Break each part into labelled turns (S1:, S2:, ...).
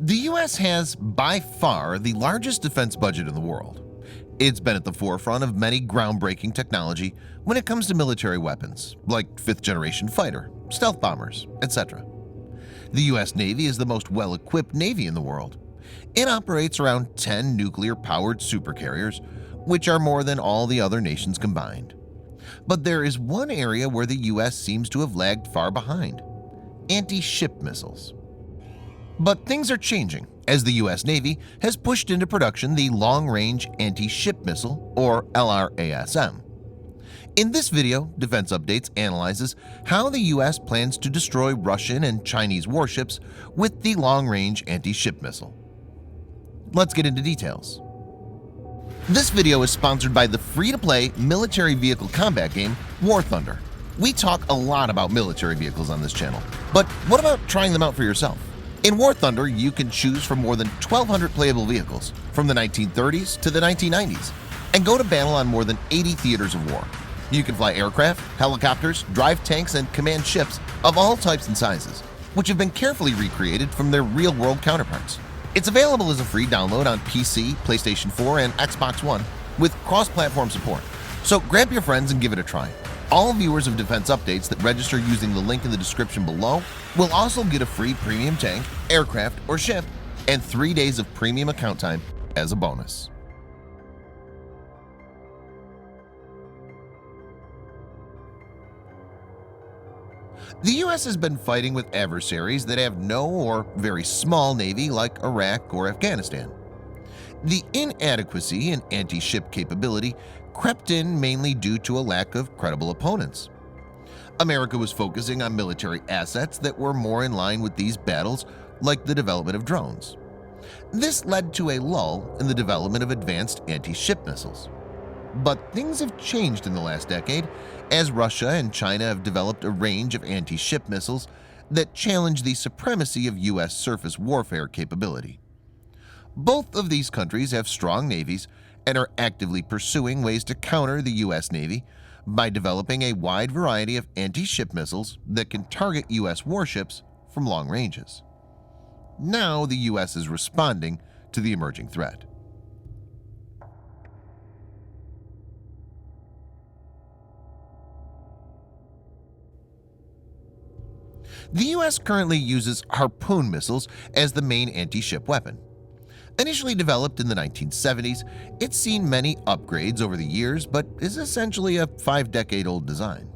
S1: The U.S. has by far the largest defense budget in the world. It's been at the forefront of many groundbreaking technology when it comes to military weapons, like fifth-generation fighter, stealth bombers, etc. The U.S. Navy is the most well-equipped Navy in the world. It operates around 10 nuclear-powered supercarriers, which are more than all the other nations combined. But there is one area where the U.S. seems to have lagged far behind: anti-ship missiles. But things are changing as the U.S. Navy has pushed into production the Long-Range Anti-Ship Missile, or LRASM. In this video, Defense Updates analyzes how the U.S. plans to destroy Russian and Chinese warships with the Long-Range Anti-Ship Missile. Let's get into details. This video is sponsored by the free-to-play military vehicle combat game War Thunder. We talk a lot about military vehicles on this channel, but what about trying them out for yourself? In War Thunder, you can choose from more than 1,200 playable vehicles from the 1930s to the 1990s and go to battle on more than 80 theaters of war. You can fly aircraft, helicopters, drive tanks, and command ships of all types and sizes, which have been carefully recreated from their real-world counterparts. It's available as a free download on PC, PlayStation 4, and Xbox One with cross-platform support. So grab your friends and give it a try. All viewers of Defense Updates that register using the link in the description below will also get a free premium tank, aircraft, or ship and 3 days of premium account time as a bonus. The U.S. has been fighting with adversaries that have no or very small navy like Iraq or Afghanistan. The inadequacy in anti-ship capability crept in mainly due to a lack of credible opponents. America was focusing on military assets that were more in line with these battles, like the development of drones. This led to a lull in the development of advanced anti-ship missiles. But things have changed in the last decade as Russia and China have developed a range of anti-ship missiles that challenge the supremacy of U.S. surface warfare capability. Both of these countries have strong navies and are actively pursuing ways to counter the U.S. Navy by developing a wide variety of anti-ship missiles that can target U.S. warships from long ranges. Now the U.S. is responding to the emerging threat. The U.S. currently uses Harpoon missiles as the main anti-ship weapon. Initially developed in the 1970s, it's seen many upgrades over the years but is essentially a 5-decade-old design.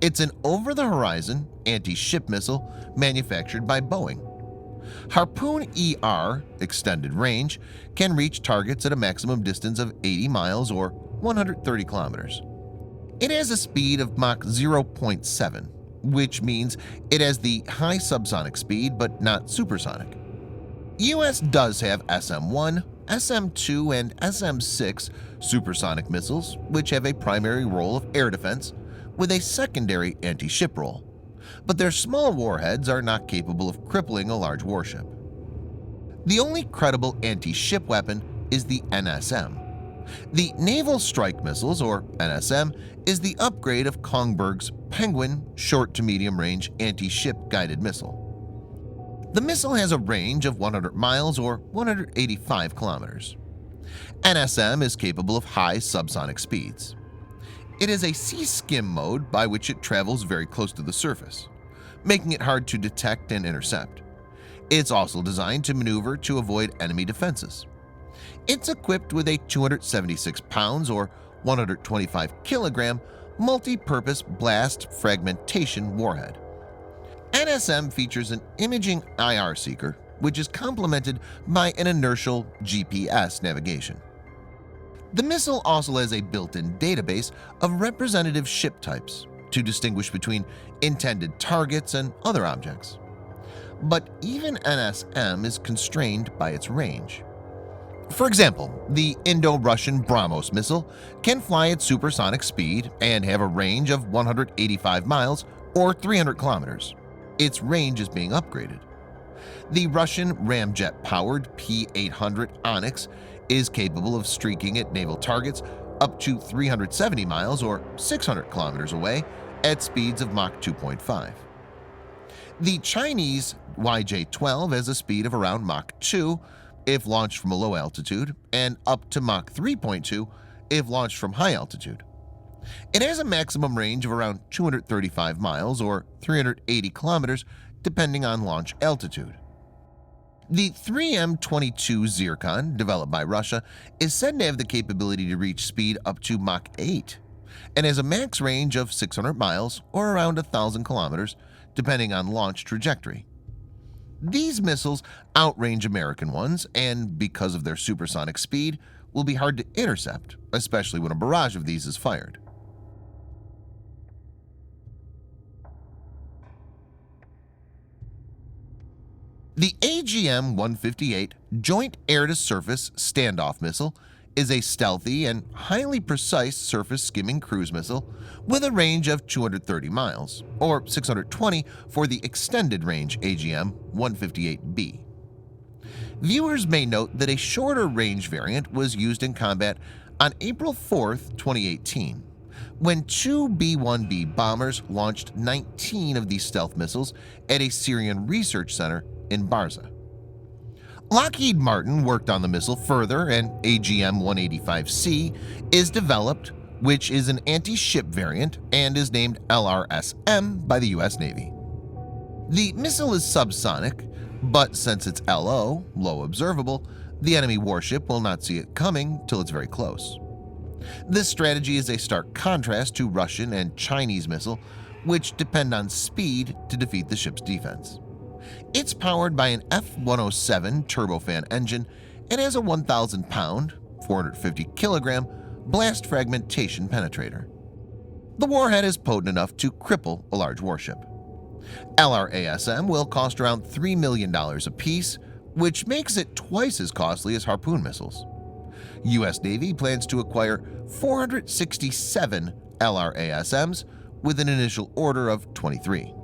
S1: It's an over-the-horizon anti-ship missile manufactured by Boeing. Harpoon ER extended range can reach targets at a maximum distance of 80 miles or 130 kilometers. It has a speed of Mach 0.7, which means it has the high subsonic speed but not supersonic. U.S. does have SM-1, SM-2, and SM-6 supersonic missiles, which have a primary role of air defense with a secondary anti-ship role, but their small warheads are not capable of crippling a large warship. The only credible anti-ship weapon is the NSM. The Naval Strike Missiles, or NSM, is the upgrade of Kongberg's Penguin short to medium range anti-ship guided missile. The missile has a range of 100 miles or 185 kilometers. NSM is capable of high subsonic speeds. It is a sea skim mode by which it travels very close to the surface, making it hard to detect and intercept. It's also designed to maneuver to avoid enemy defenses. It's equipped with a 276 pounds or 125 kilogram multi-purpose blast fragmentation warhead. NSM features an imaging IR seeker, which is complemented by an inertial GPS navigation. The missile also has a built-in database of representative ship types to distinguish between intended targets and other objects. But even NSM is constrained by its range. For example, the Indo-Russian BrahMos missile can fly at supersonic speed and have a range of 185 miles or 300 kilometers. Its range is being upgraded. The Russian ramjet-powered P-800 Onyx is capable of streaking at naval targets up to 370 miles or 600 kilometers away at speeds of Mach 2.5. The Chinese YJ-12 has a speed of around Mach 2 if launched from a low altitude and up to Mach 3.2 if launched from high altitude. It has a maximum range of around 235 miles or 380 kilometers depending on launch altitude. The 3M-22 Zircon, developed by Russia, is said to have the capability to reach speed up to Mach 8 and has a max range of 600 miles or around 1,000 kilometers depending on launch trajectory. These missiles outrange American ones and, because of their supersonic speed, will be hard to intercept, especially when a barrage of these is fired. The AGM-158 Joint Air-to-Surface Standoff Missile is a stealthy and highly precise surface-skimming cruise missile with a range of 230 miles, or 620 for the extended-range AGM-158B. Viewers may note that a shorter-range variant was used in combat on April 4, 2018, when two B-1B bombers launched 19 of these stealth missiles at a Syrian research center in Barza. Lockheed Martin worked on the missile further, and AGM-185C is developed, which is an anti-ship variant and is named Lrasm by the U.S. Navy. The missile is subsonic, but since it's LO, low observable, the enemy warship will not see it coming till it's very close. This strategy is a stark contrast to Russian and Chinese missile, which depend on speed to defeat the ship's defense. It's powered by an F-107 turbofan engine and has a 1,000-pound, 450-kilogram blast fragmentation penetrator. The warhead is potent enough to cripple a large warship. LRASM will cost around $3 million apiece, which makes it twice as costly as Harpoon missiles. U.S. Navy plans to acquire 467 LRASMs with an initial order of 23.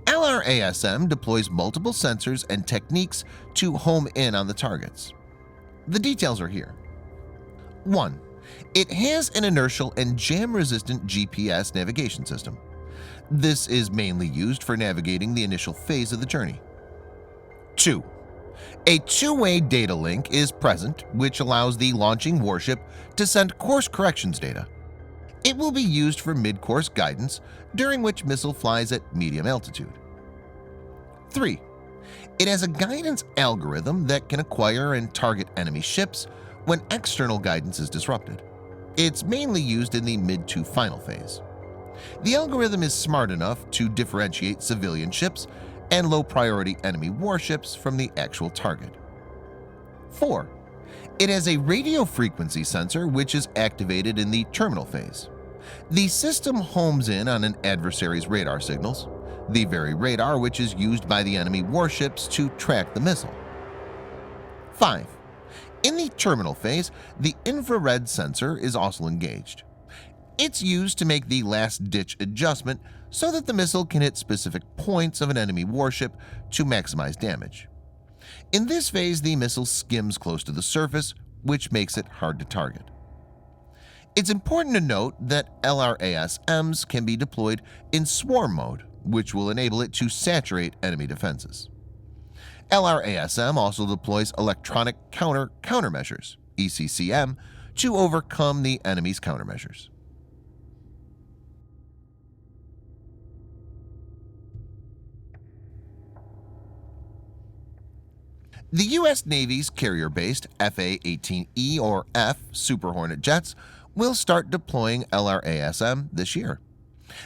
S1: LRASM deploys multiple sensors and techniques to home in on the targets. The details are here. 1. It has an inertial and jam-resistant GPS navigation system. This is mainly used for navigating the initial phase of the journey. 2. A two-way data link is present, which allows the launching warship to send course corrections data. It will be used for mid-course guidance, during which missile flies at medium altitude. 3. It has a guidance algorithm that can acquire and target enemy ships when external guidance is disrupted. It's mainly used in the mid to final phase. The algorithm is smart enough to differentiate civilian ships and low-priority enemy warships from the actual target. 4. It has a radio frequency sensor which is activated in the terminal phase. The system homes in on an adversary's radar signals, the very radar which is used by the enemy warships to track the missile. 5. In the terminal phase, the infrared sensor is also engaged. It's used to make the last-ditch adjustment so that the missile can hit specific points of an enemy warship to maximize damage. In this phase, the missile skims close to the surface, which makes it hard to target. It's important to note that LRASMs can be deployed in swarm mode, which will enable it to saturate enemy defenses. LRASM also deploys electronic countermeasures, ECCM, to overcome the enemy's countermeasures. The U.S. Navy's carrier-based FA-18E or F Super Hornet jets will start deploying LRASM this year.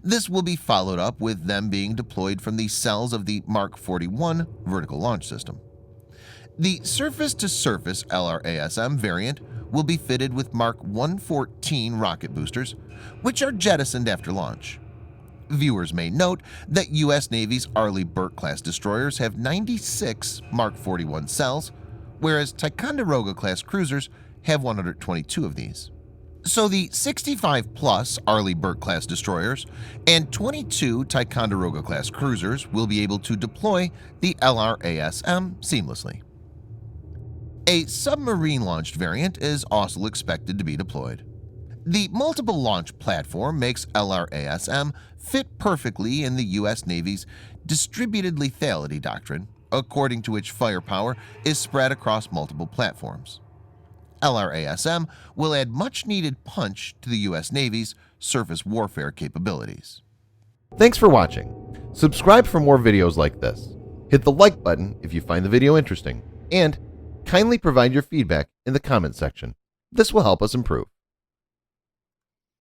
S1: This will be followed up with them being deployed from the cells of the Mark 41 vertical launch system. The surface-to-surface LRASM variant will be fitted with Mark 114 rocket boosters, which are jettisoned after launch. Viewers may note that U.S. Navy's Arleigh Burke-class destroyers have 96 Mark 41 cells, whereas Ticonderoga-class cruisers have 122 of these. So the 65-plus Arleigh Burke-class destroyers and 22 Ticonderoga-class cruisers will be able to deploy the LRASM seamlessly. A submarine-launched variant is also expected to be deployed. The multiple launch platform makes Lrasm fit perfectly in the U.S. Navy's distributed lethality doctrine, according to which firepower is spread across multiple platforms. Lrasm will add much-needed punch to the U.S. Navy's surface warfare capabilities.
S2: Thanks for watching. Subscribe for more videos like this. Hit the like button if you find the video interesting, and kindly provide your feedback in the comment section. This will help us improve.